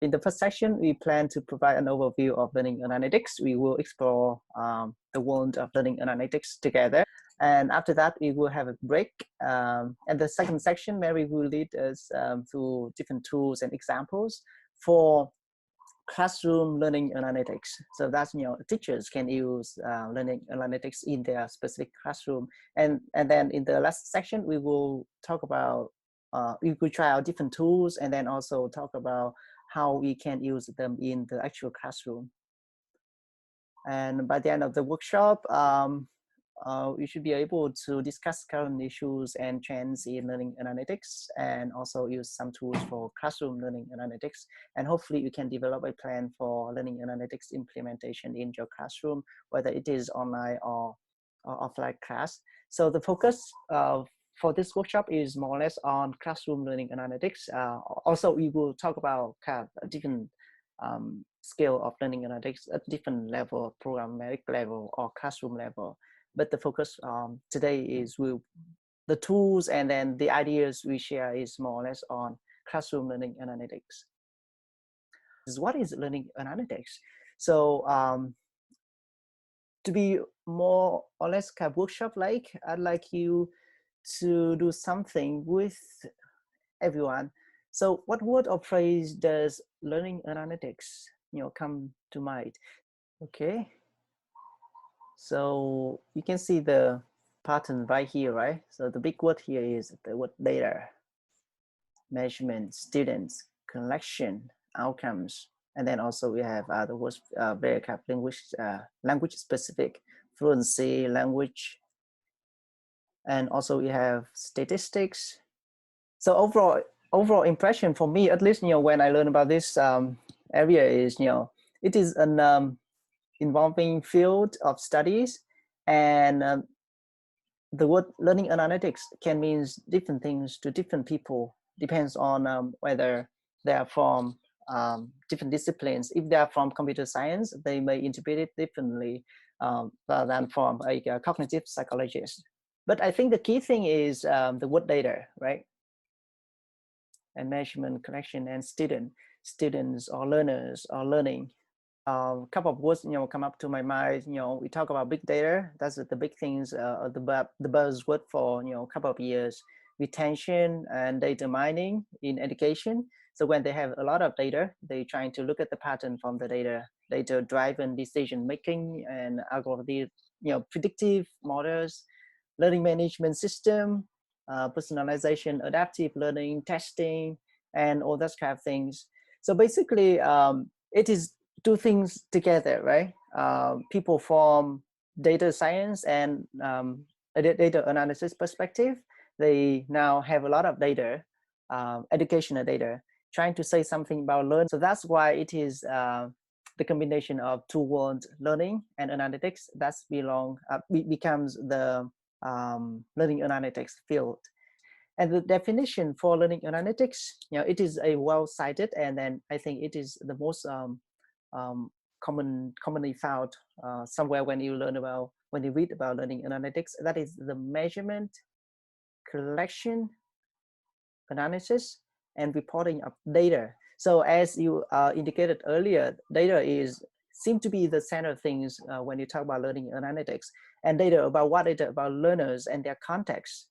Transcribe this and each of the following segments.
In the first section, we plan to provide an overview of learning analytics. We will explore the world of learning analytics together. And after that, we will have a break. And the second section, Mary will lead us through different tools and examples for classroom learning analytics. So that's, teachers can use learning analytics in their specific classroom. And then in the last section, we will talk about, we will try out different tools and then also talk about how we can use them in the actual classroom. And by the end of the workshop, we should be able to discuss current issues and trends in learning analytics, and also use some tools for classroom learning analytics. And hopefully you can develop a plan for learning analytics implementation in your classroom, whether it is online or offline class. So the focus for this workshop is more or less on classroom learning analytics. Also, we will talk about kind of a different scale of learning analytics at different level, programmatic level or classroom level. But the focus today is the tools, and then the ideas we share is more or less on classroom learning analytics. What is learning analytics? So to be more or less kind of workshop-like, I'd like you to do something with everyone. So what word or phrase does learning analytics, come to mind? Okay. So you can see the pattern right here, right? So the big word here is the word data, measurement, students, collection, outcomes. And then also we have the words very kind of language specific, fluency, language. And also we have statistics. So overall impression for me, at least, when I learn about this area is, it is an involving field of studies, and the word learning analytics can mean different things to different people, depends on whether they are from different disciplines. If they are from computer science, they may interpret it differently than from a cognitive psychologist. But I think the key thing is the word data, right? And measurement, collection, and students or learners or learning. A couple of words, come up to my mind. We talk about big data. That's the big things, the buzzword for a couple of years. Retention and data mining in education. So when they have a lot of data, they're trying to look at the pattern from the data-driven decision making and algorithm, predictive models, learning management system, personalization, adaptive learning, testing, and all those kind of things. So basically, it is two things together, right? People from data science and a data analysis perspective, they now have a lot of data, educational data, trying to say something about learning. So that's why it is the combination of two words, learning and analytics, that's becomes the learning analytics field. And the definition for learning analytics, it is a well-cited, and then I think it is the most commonly found somewhere when you read about learning analytics. That is the measurement, collection, analysis, and reporting of data. So as you indicated earlier, data seem to be the center of things when you talk about learning analytics, and data about what it about learners and their context,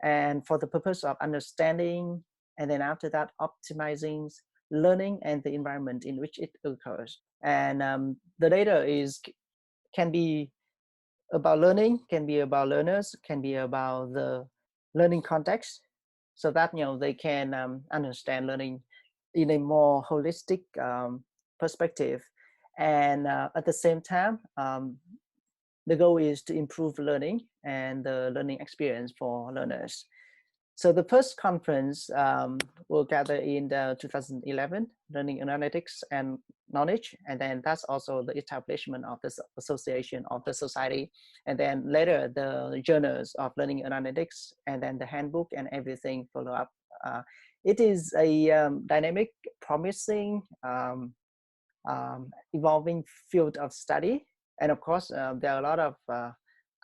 and for the purpose of understanding, and then after that optimizing learning and the environment in which it occurs. And the data can be about learning, can be about learners, can be about the learning context, so that they can understand learning in a more holistic perspective. And at the same time, the goal is to improve learning and the learning experience for learners. So the first conference will gather in 2011, Learning Analytics and Knowledge, and then that's also the establishment of this association of the society, and then later the journals of Learning Analytics, and then the handbook and everything follow up. It is a dynamic, promising, evolving field of study, and of course there are a lot of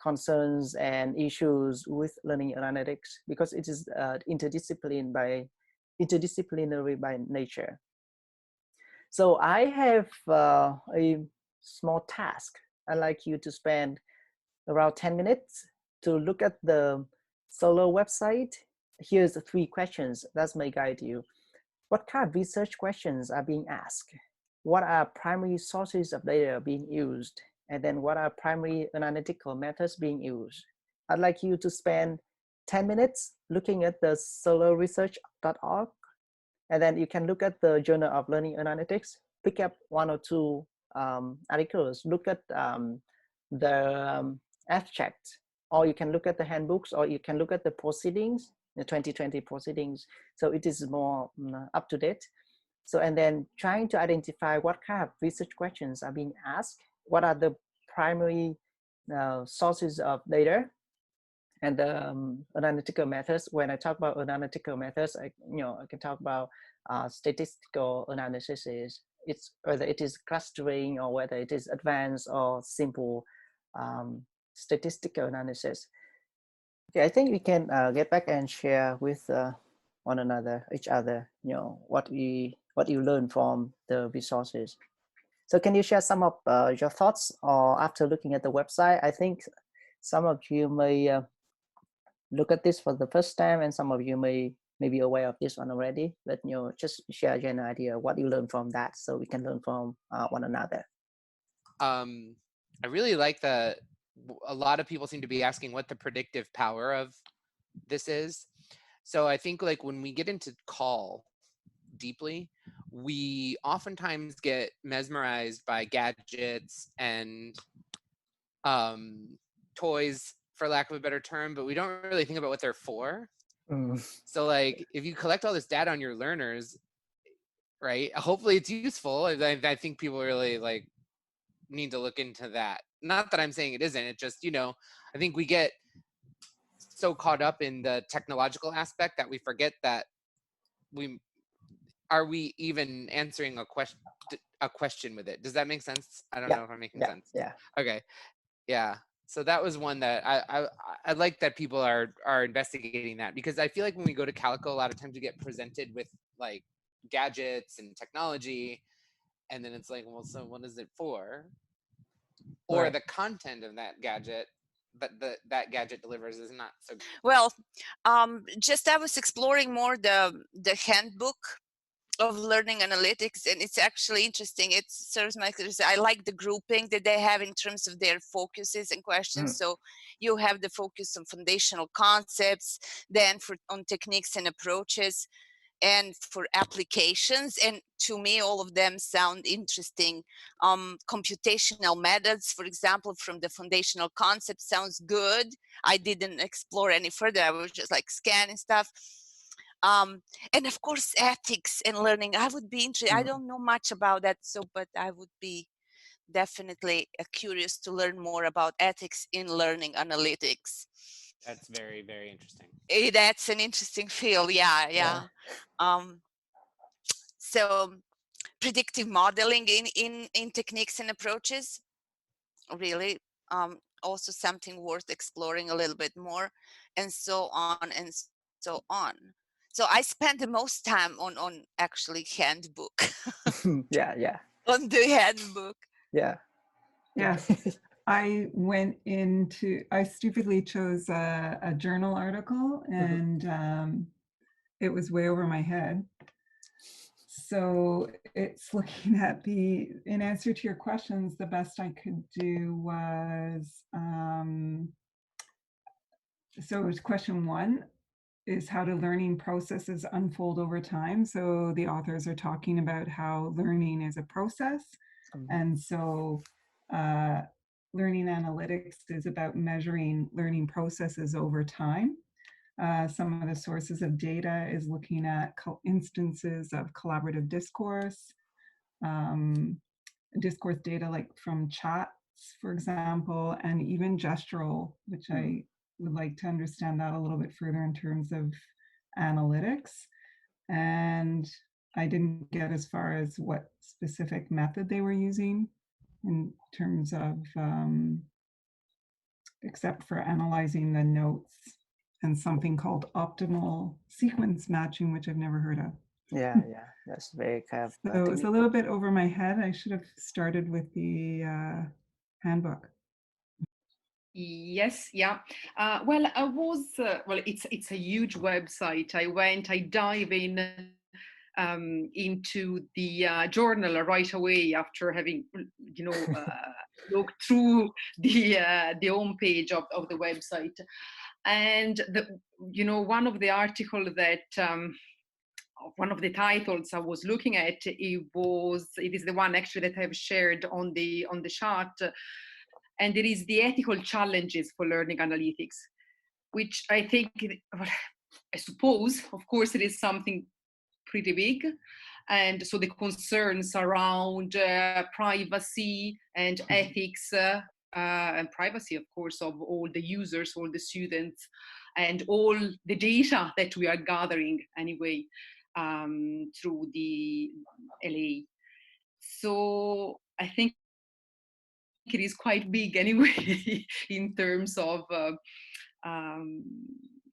concerns and issues with learning analytics because it is interdisciplinary by nature. So I have a small task. I'd like you to spend around 10 minutes to look at the Solo website. Here's the 3 questions that may guide you. What kind of research questions are being asked? What are primary sources of data being used? And then what are primary analytical methods being used? I'd like you to spend 10 minutes looking at the soloresearch.org, and then you can look at the Journal of Learning Analytics, pick up 1 or 2 articles, look at the abstract, or you can look at the handbooks, or you can look at the proceedings, the 2020 proceedings. So it is more up to date. So, and then trying to identify what kind of research questions are being asked, what are the primary sources of data, and the analytical methods. When I talk about analytical methods, I can talk about statistical analysis. It's whether it is clustering or whether it is advanced or simple statistical analysis. Okay, I think we can get back and share with one another, each other, what you learn from the resources. So can you share some of your thoughts, or after looking at the website? I think some of you may look at this for the first time, and some of you may be aware of this one already, but just share a general idea what you learn from that, so we can learn from one another. I really like that a lot of people seem to be asking what the predictive power of this is. So I think like when we get into call deeply, we oftentimes get mesmerized by gadgets and toys, for lack of a better term, but we don't really think about what they're for. So like if you collect all this data on your learners, right, hopefully it's useful. I think people really like need to look into that. Not that I'm saying it isn't, it just, I think we get so caught up in the technological aspect that we forget that are we even answering a question with it. Does that make sense? I don't know if I'm making sense. Yeah. Okay. Yeah. So that was one that I like that people are investigating that, because I feel like when we go to Calico, a lot of times we get presented with like gadgets and technology, and then it's like, well, so what is it for? Or Right. the content of that gadget that gadget delivers is not so good. Well, just I was exploring more the handbook of learning analytics, and it's actually interesting. It serves my, I like the grouping that they have in terms of their focuses and questions. So you have the focus on foundational concepts, then on techniques and approaches, and for applications. And to me, all of them sound interesting. Computational methods, for example, from the foundational concept sounds good. I didn't explore any further. I was just like scanning stuff. And of course, ethics and learning. I would be interested. I don't know much about that, but I would be definitely curious to learn more about ethics in learning analytics. That's very, very interesting. That's an interesting field. Yeah. So predictive modeling in techniques and approaches, really also something worth exploring a little bit more, and so on and so on. So I spend the most time on actually handbook. Yeah. On the handbook. Yeah. Yes. I stupidly chose a journal article, and it was way over my head. So it's looking at in answer to your questions, the best I could do was, so it was question 1 is how do learning processes unfold over time? So the authors are talking about how learning is a process. And so learning analytics is about measuring learning processes over time. Some of the sources of data is looking at instances of collaborative discourse, discourse data like from chats, for example, and even gestural, which I would like to understand that a little bit further in terms of analytics. And I didn't get as far as what specific method they were using in terms of, except for analyzing the notes and something called optimal sequence matching, which I've never heard of. Yeah, yeah, that's very kind of So it's a little bit over my head. I should have started with the handbook. Yes, yeah. Well, I was, well, it's a huge website. I dive in into the journal right away after having, looked through the home page of the website. And one of the article that one of the titles I was looking at, it is the one actually that I've shared on the chart, and it is the ethical challenges for learning analytics, which I think, well, I suppose, of course, it is something pretty big. And so the concerns around privacy and ethics, and privacy, of course, of all the users, all the students, and all the data that we are gathering anyway through the LA. So I think it is quite big anyway in terms of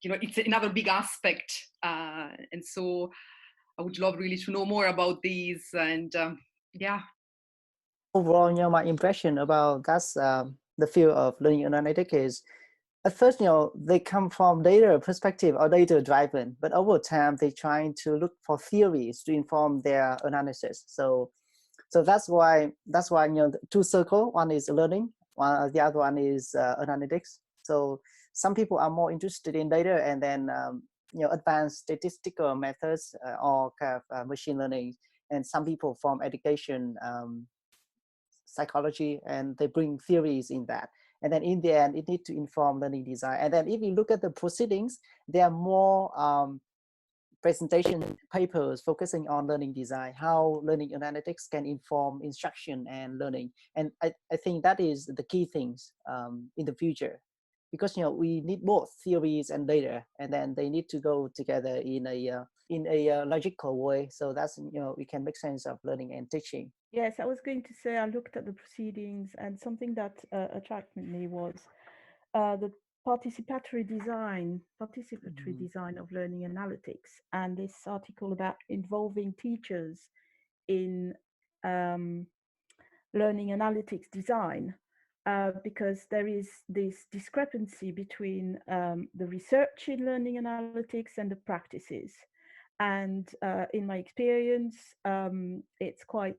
it's another big aspect, and so I would love really to know more about these. And yeah, overall, my impression about that's the field of learning analytics is, at first, they come from data perspective or data driven, but over time they trying to look for theories to inform their analysis. So that's why two circle, one is learning, the other one is analytics. So some people are more interested in data, and then advanced statistical methods or kind of machine learning, and some people from education, psychology, and they bring theories in that. And then in the end, it needs to inform learning design. And then if you look at the proceedings, there are more presentation papers focusing on learning design, how learning analytics can inform instruction and learning. And I think that is the key things in the future, because we need both theories and data, and then they need to go together in a logical way. So that's we can make sense of learning and teaching. Yes, I was going to say, I looked at the proceedings, and something that attracted me was the participatory design of learning analytics, and this article about involving teachers in learning analytics design, because there is this discrepancy between the research in learning analytics and the practices. And in my experience, it's quite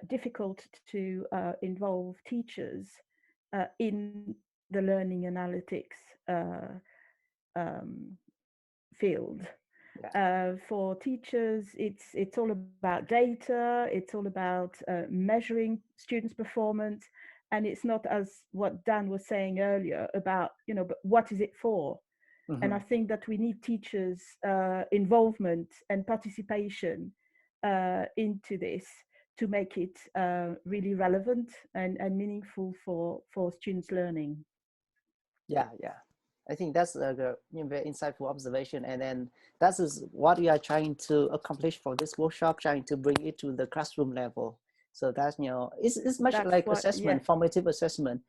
difficult to involve teachers in the learning analytics field. Yeah. For teachers, it's all about data, it's all about measuring students' performance, and it's not, as what Dan was saying earlier, about but what is it for? Mm-hmm. And I think that we need teachers' involvement and participation into this to make it really relevant and meaningful for students' learning. Yeah. I think that's a very insightful observation. And then that is what we are trying to accomplish for this workshop, trying to bring it to the classroom level. So that's, it's much that's like assessment, yeah. Formative assessment.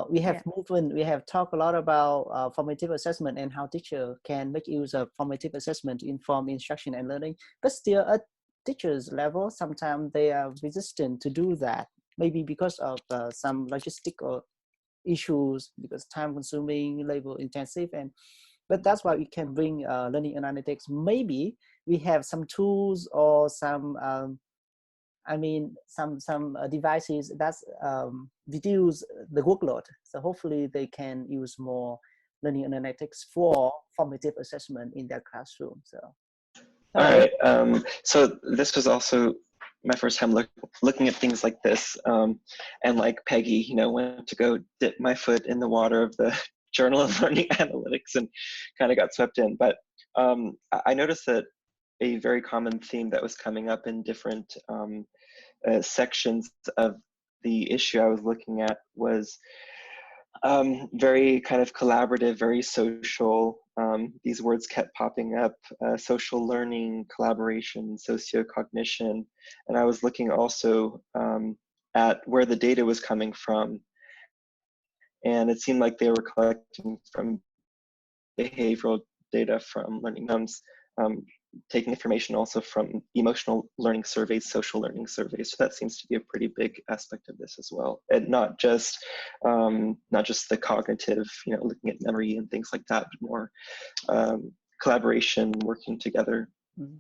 We have movement, we have talked a lot about formative assessment and how teacher can make use of formative assessment to inform instruction and learning. But still at teachers level, sometimes they are resistant to do that, maybe because of some logistical issues, because time consuming, labor intensive, but that's why we can bring learning analytics. Maybe we have some tools or some some devices that reduce the workload. So hopefully they can use more learning analytics for formative assessment in their classroom. So all right, so this was also my first time looking at things like this, and like Peggy, went to go dip my foot in the water of the Journal of Learning Analytics and kind of got swept in. But I noticed that a very common theme that was coming up in different sections of the issue I was looking at was very kind of collaborative, very social. These words kept popping up: social learning, collaboration, sociocognition. And I was looking also at where the data was coming from. And it seemed like they were collecting from behavioral data from learning outcomes. taking information also from emotional learning surveys, social learning surveys. So that seems to be a pretty big aspect of this as well, and not just the cognitive, looking at memory and things like that, but more collaboration, working together. Mm-hmm.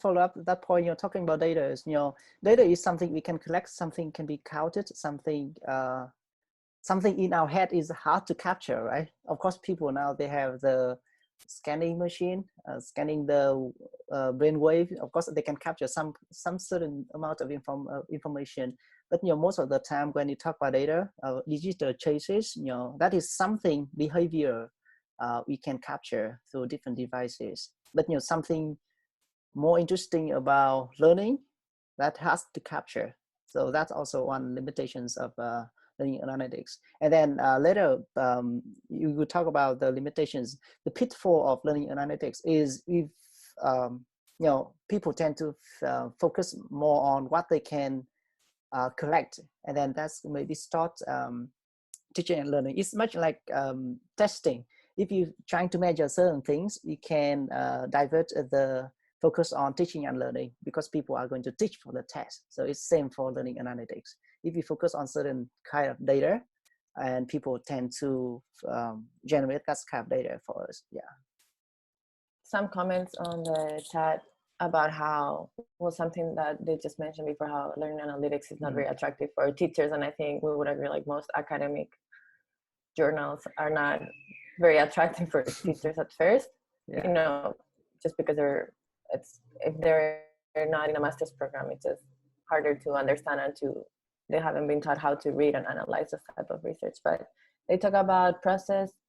Follow up that point, you're talking about data is, data is something we can collect, something can be counted, something in our head is hard to capture, right? Of course, people now, they have the scanning machine, scanning the brainwave. Of course, they can capture some certain amount of information. But most of the time when you talk about data, digital traces, that is something behavior we can capture through different devices. But something more interesting about learning that has to capture. So that's also one limitations of learning analytics. And then later, you will talk about the limitations. The pitfall of learning analytics is if people tend to focus more on what they can collect, and then that's maybe start teaching and learning. It's much like testing. If you're trying to measure certain things, you can divert the focus on teaching and learning because people are going to teach for the test. So it's same for learning analytics. If you focus on certain kind of data, and people tend to generate that kind of data for us. Yeah. Some comments on the chat about how, something that they just mentioned before, how learning analytics is not very attractive for teachers. And I think we would agree, like most academic journals are not very attractive for teachers at first, just because if they're not in a master's program, it's just harder to understand and they haven't been taught how to read and analyze this type of research. But they talk about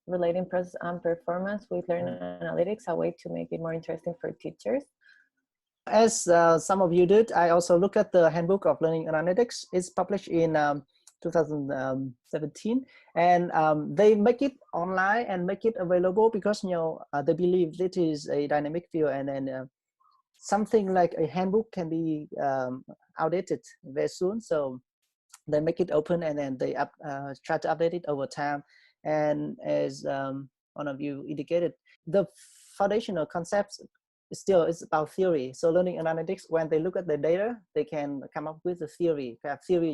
relating process and performance with learning analytics, a way to make it more interesting for teachers. As some of you did, I also look at the handbook of learning analytics. It's published in 2017, and they make it online and make it available because they believe it is a dynamic field, and then something like a handbook can be outdated very soon. So they make it open, and then they try to update it over time. And as one of you indicated, the foundational concepts still is about theory. So learning analytics, when they look at the data, they can come up with a theory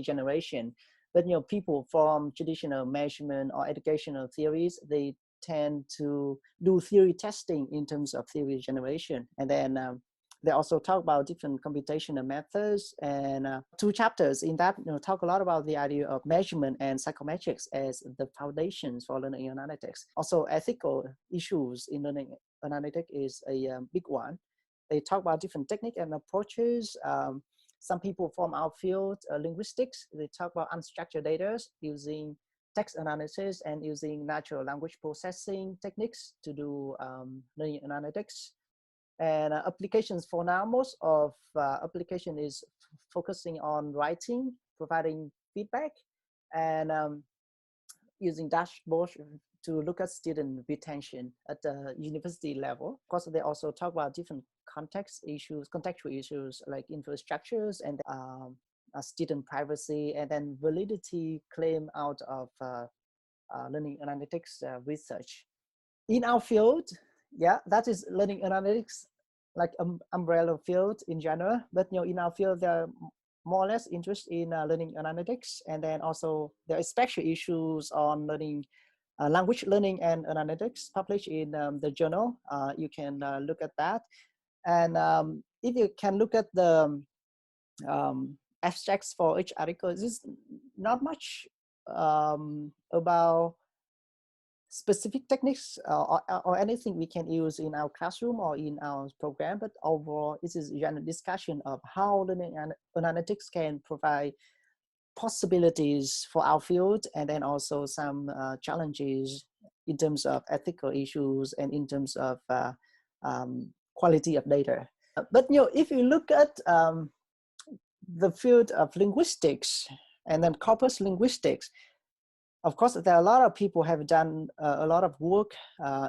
generation. But people from traditional measurement or educational theories, they tend to do theory testing in terms of theory generation. And then they also talk about different computational methods, and 2 chapters in that talk a lot about the idea of measurement and psychometrics as the foundations for learning analytics. Also, ethical issues in learning analytics is a big one. They talk about different techniques and approaches. Some people from our field, linguistics, they talk about unstructured data using text analysis and using natural language processing techniques to do learning analytics. And applications for now, most of application is focusing on writing, providing feedback, and using dashboards to look at student retention at the university level. Of course, they also talk about different contextual issues like infrastructures and student privacy, and then validity claim out of learning analytics research. In our field, that is learning analytics, like umbrella field in general. But in our field, there are more or less interest in learning analytics, and then also there are special issues on learning, language learning and analytics published in the journal. You can look at that, and if you can look at the abstracts for each article, this is not much about specific techniques or anything we can use in our classroom or in our program, but overall this is a general discussion of how learning analytics can provide possibilities for our field, and then also some challenges in terms of ethical issues and in terms of quality of data. But if you look at the field of linguistics and then corpus linguistics, of course, there are a lot of people have done a lot of work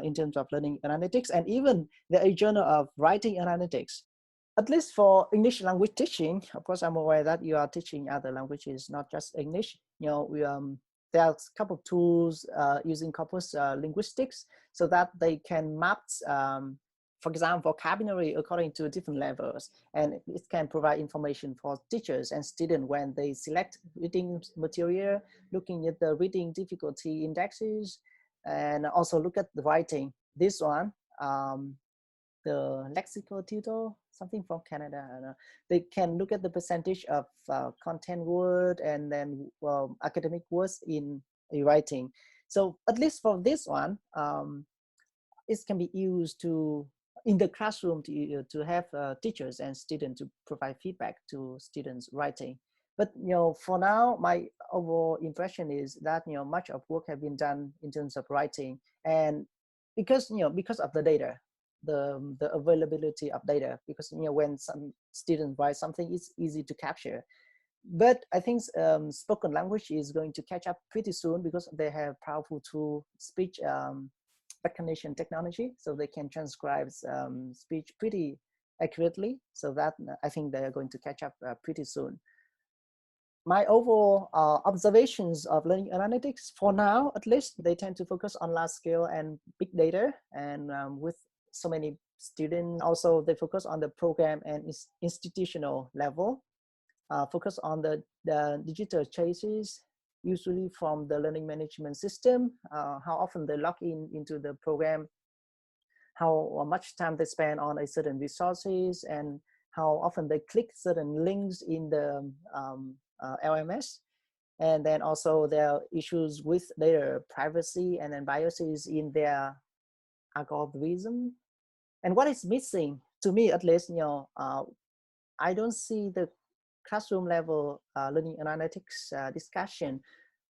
in terms of learning analytics, and even there is a journal of writing analytics. At least for English language teaching, of course, I'm aware that you are teaching other languages, not just English. There are a couple of tools using corpus linguistics so that they can map for example, vocabulary according to different levels, and it can provide information for teachers and students when they select reading material, looking at the reading difficulty indexes, and also look at the writing. This one, the lexical tutor, something from Canada, I don't know. They can look at the percentage of content word and then academic words in writing. So at least for this one, it can be used to in the classroom to have teachers and students to provide feedback to students writing. But for now, my overall impression is that much of work have been done in terms of writing, and because of the data, the availability of data, because when some students write something, it's easy to capture. But I think spoken language is going to catch up pretty soon because they have powerful tool, speech recognition technology, so they can transcribe speech pretty accurately. So that I think they're going to catch up pretty soon. My overall observations of learning analytics, for now at least, they tend to focus on large scale and big data, and with so many students. Also, they focus on the program and institutional level, focus on the digital traces, usually from the learning management system, how often they log into the program, how much time they spend on a certain resources, and how often they click certain links in the LMS. And then also there are issues with their privacy and then biases in their algorithm. And what is missing, to me at least, I don't see the classroom level learning analytics discussion.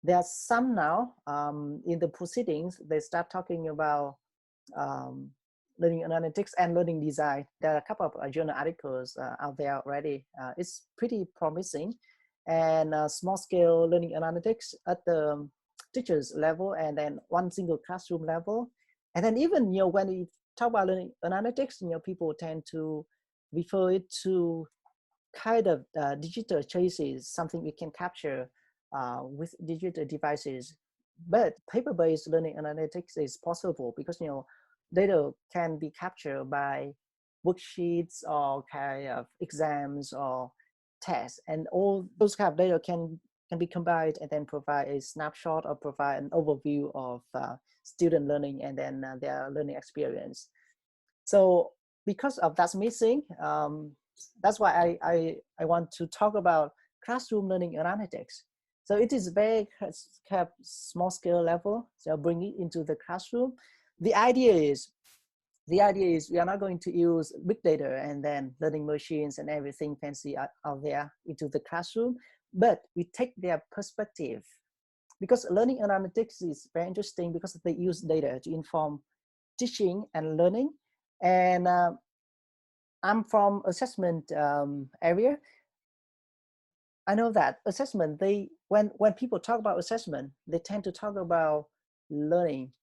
There are some now in the proceedings, they start talking about learning analytics and learning design. There are a couple of journal articles out there already. It's pretty promising. And small scale learning analytics at the teachers level, and then one single classroom level. And then even, when we talk about learning analytics, people tend to refer it to kind of digital traces, something we can capture with digital devices. But paper-based learning analytics is possible because, data can be captured by worksheets or kind of exams or tests, and all those kind of data can be combined and then provide a snapshot or provide an overview of student learning and then their learning experience. So because of that's missing, that's why I want to talk about classroom learning analytics. So it is very small scale level, so bring it into the classroom. The idea is we are not going to use big data and then learning machines and everything fancy out there into the classroom, but we take their perspective, because learning analytics is very interesting because they use data to inform teaching and learning. And I'm from assessment area. I know that assessment, when people talk about assessment, they tend to talk about learning.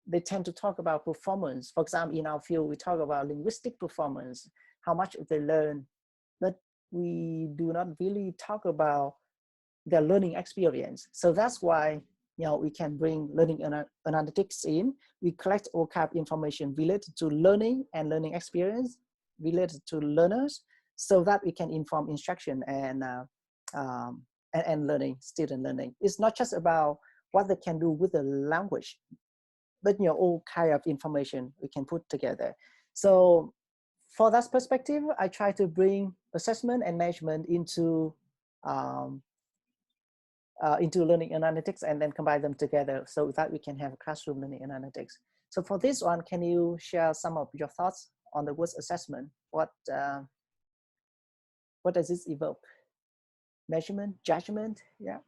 They tend to talk about performance. For example, in our field, we talk about linguistic performance, how much they learn, but we do not really talk about their learning experience. So that's why we can bring learning analytics in. We collect all kind of information related to learning and learning experience, related to learners, so that we can inform instruction and learning, student learning. It's not just about what they can do with the language, but all kind of information we can put together. So for that perspective, I try to bring assessment and measurement into learning analytics and then combine them together so that we can have classroom learning analytics. So for this one, can you share some of your thoughts on the word assessment? What does this evoke? Measurement, judgment, yeah.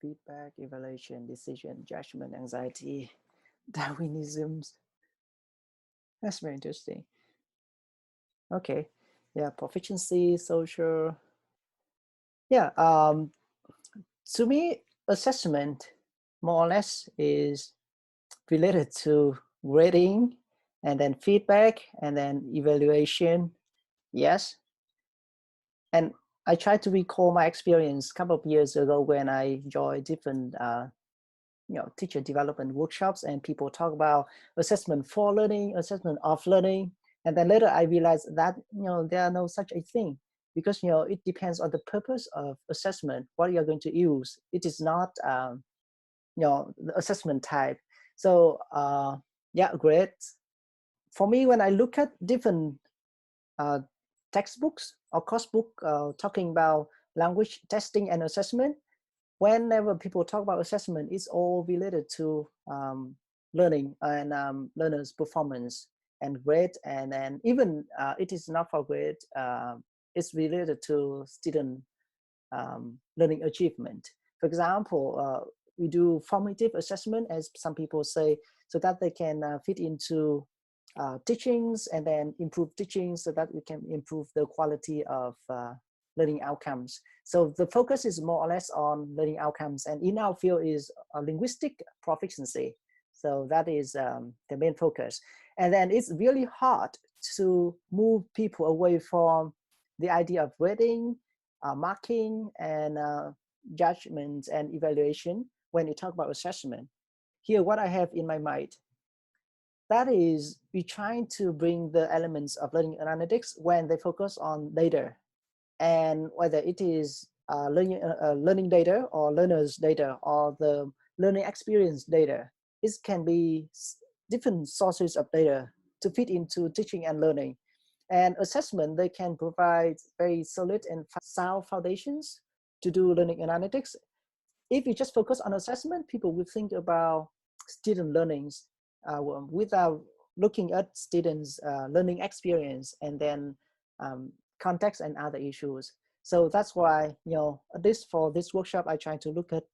Feedback, evaluation, decision, judgment, anxiety, Darwinisms. That's very interesting. Okay, yeah, proficiency, social. Yeah, to me, assessment more or less is related to grading and then feedback and then evaluation. Yes. And I try to recall my experience a couple of years ago when I joined different teacher development workshops, and people talk about assessment for learning, assessment of learning. And then later I realized that, there are no such a thing, because, it depends on the purpose of assessment, what you're going to use. It is not, the assessment type. So yeah, great. For me, when I look at different textbooks or course book talking about language testing and assessment, whenever people talk about assessment, it's all related to learning and learners' performance and grade, and then even it is not for grade, it's related to student learning achievement. For example, we do formative assessment, as some people say, so that they can fit into teachings and then improve teaching, so that we can improve the quality of learning outcomes. So the focus is more or less on learning outcomes, and in our field is linguistic proficiency. So that is the main focus. And then it's really hard to move people away from the idea of grading, marking, and judgment and evaluation when you talk about assessment. Here, what I have in my mind, that is, we're trying to bring the elements of learning analytics when they focus on data, and whether it is learning data or learners data or the learning experience data. It can be different sources of data to fit into teaching and learning. And assessment, they can provide very solid and sound foundations to do learning analytics. If you just focus on assessment, people will think about student learnings without looking at students' learning experience and then context and other issues. So that's why, at least for this workshop, I try to look at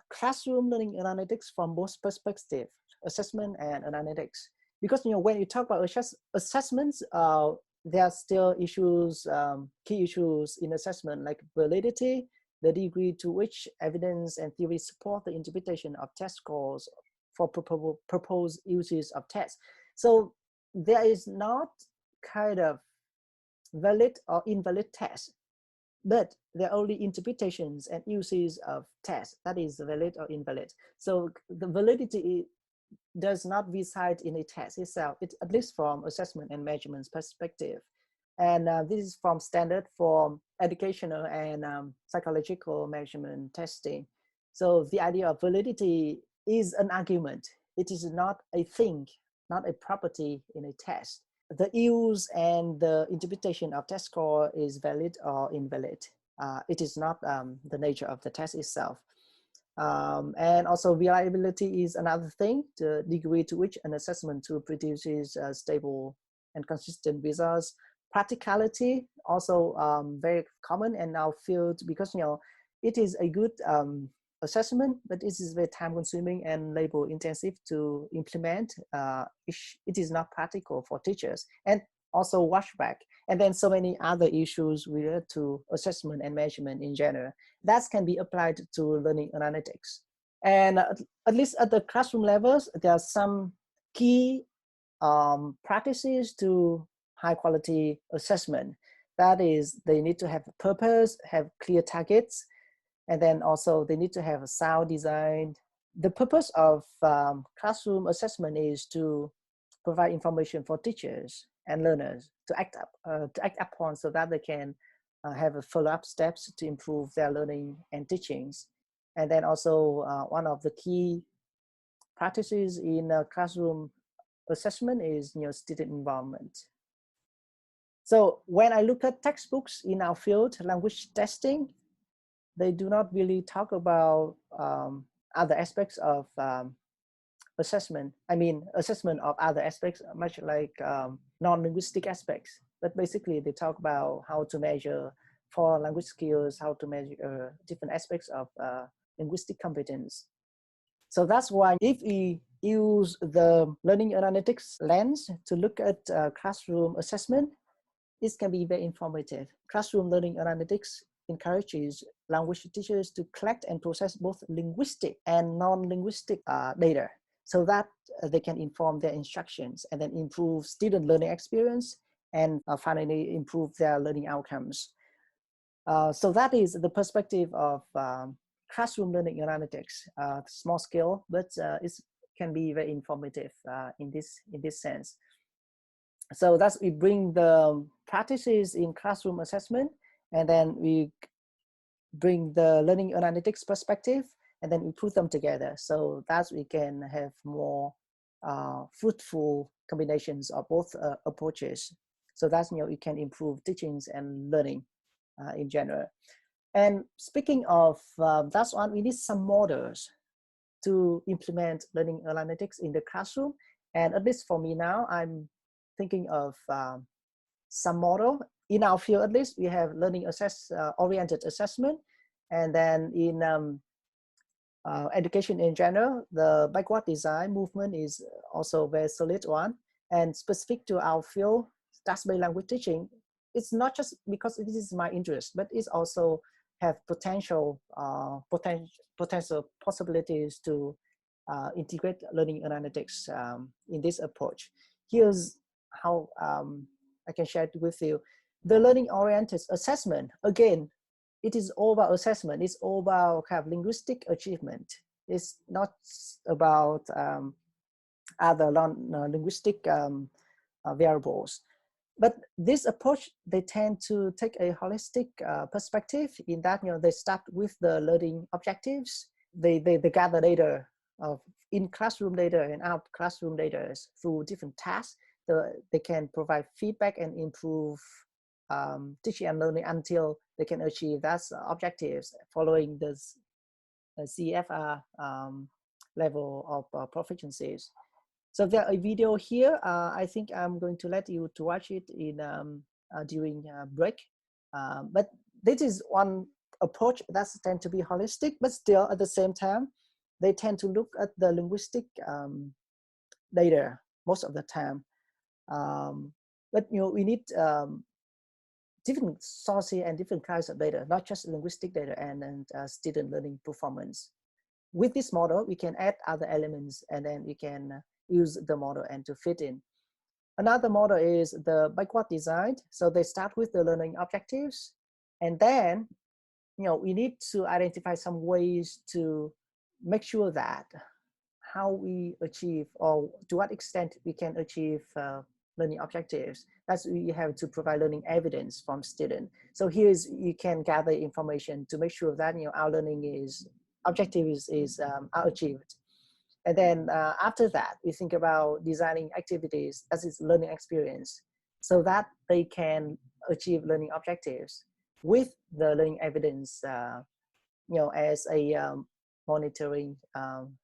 classroom learning analytics from both perspectives, assessment and analytics. Because, when you talk about assessments, there are still issues, key issues in assessment, like validity, the degree to which evidence and theory support the interpretation of test scores for proposed uses of tests. So there is not kind of valid or invalid tests, but there are only interpretations and uses of tests that is valid or invalid. So the validity does not reside in a test itself, at least from assessment and measurements perspective. And this is from standard for educational and psychological measurement testing. So the idea of validity is an argument. It is not a thing, not a property in a test. The use and the interpretation of test score is valid or invalid. It is not the nature of the test itself. And also reliability is another thing, the degree to which an assessment tool produces stable and consistent results. Practicality, also very common in our field, because it is a good assessment, but it is very time consuming and labor intensive to implement. It is not practical for teachers, and also washback, and then so many other issues related to assessment and measurement in general. That can be applied to learning analytics. And at least at the classroom levels, there are some key practices to high quality assessment. That is, they need to have a purpose, have clear targets, and then also they need to have a sound design. The purpose of classroom assessment is to provide information for teachers and learners to act upon, so that they can have a follow-up steps to improve their learning and teachings. And then also one of the key practices in classroom assessment is student involvement. So when I look at textbooks in our field, language testing, they do not really talk about other aspects of assessment. I mean, assessment of other aspects, much like non-linguistic aspects. But basically, they talk about how to measure for language skills, how to measure different aspects of linguistic competence. So that's why if we use the learning analytics lens to look at classroom assessment, it can be very informative. Classroom learning analytics encourages language teachers to collect and process both linguistic and non-linguistic data, so that they can inform their instructions and then improve student learning experience and finally improve their learning outcomes. So that is the perspective of classroom learning analytics, small scale, but it can be very informative in this sense. So that's, we bring the practices in classroom assessment, and then we bring the learning analytics perspective, and then we put them together. So that's, we can have more fruitful combinations of both approaches. So that's, you can improve teachings and learning in general. And speaking of that's one, we need some models to implement learning analytics in the classroom. And at least for me now, I'm thinking of some model. In our field, at least, we have learning oriented assessment. And then in education in general, the backward design movement is also a very solid one. And specific to our field, task-based language teaching, it's not just because this is my interest, but it's also have potential possibilities to integrate learning analytics in this approach. Here's how I can share it with you. The learning-oriented assessment, again, it is all about assessment. It's all about kind of linguistic achievement. It's not about other non-linguistic variables. But this approach, they tend to take a holistic perspective in that, they start with the learning objectives. They gather data of in-classroom data and out-classroom data through different tasks. They can provide feedback and improve teaching and learning until they can achieve that objectives following this CFR level of proficiencies. So there a video here. I think I'm going to let you to watch it in during break. But this is one approach that tends to be holistic, but still at the same time, they tend to look at the linguistic data most of the time. But we need different sources and different kinds of data, not just linguistic data and student learning performance. With this model, we can add other elements, and then we can use the model and to fit in. Another model is the backward design. So they start with the learning objectives, and then we need to identify some ways to make sure that how we achieve, or to what extent we can achieve learning objectives. That's, we have to provide learning evidence from students. So here's, you can gather information to make sure that our learning objectives are achieved. And then after that, we think about designing activities as its learning experience, so that they can achieve learning objectives with the learning evidence, as a monitoring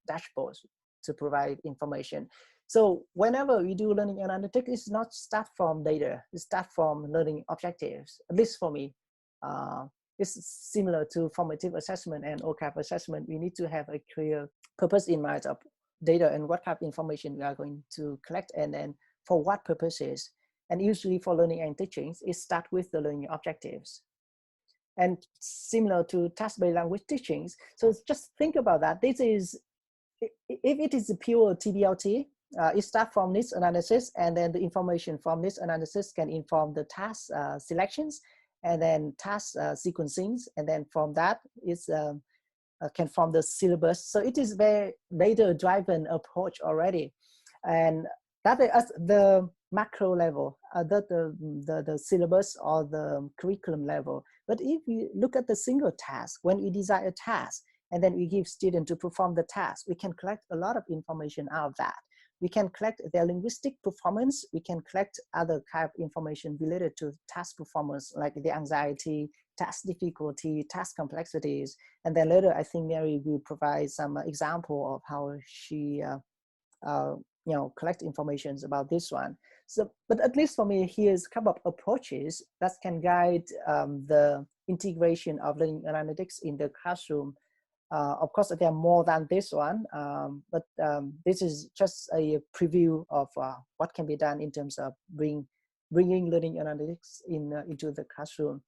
dashboard to provide information. So whenever we do learning analytics, it's not start from data, it's start from learning objectives. At least for me, it's similar to formative assessment and OCAP assessment. We need to have a clear purpose in mind of data and what type of information we are going to collect, and then for what purposes. And usually for learning and teaching, it starts with the learning objectives. And similar to task-based language teachings, so just think about that. This is, if it is a pure TBLT, it starts from needs analysis, and then the information from needs analysis can inform the task selections, and then task sequencing, and then from that is can form the syllabus. So it is very data-driven approach already, and that is at the macro level, the syllabus or the curriculum level. But if we look at the single task, when we design a task and then we give students to perform the task, we can collect a lot of information out of that. We can collect their linguistic performance. We can collect other kind of information related to task performance, like the anxiety, task difficulty, task complexities. And then later, I think Mary will provide some example of how she collect information about this one. So, but at least for me, here's a couple of approaches that can guide the integration of learning analytics in the classroom. Of course, there are more than this one, but this is just a preview of what can be done in terms of bringing learning analytics into the classroom.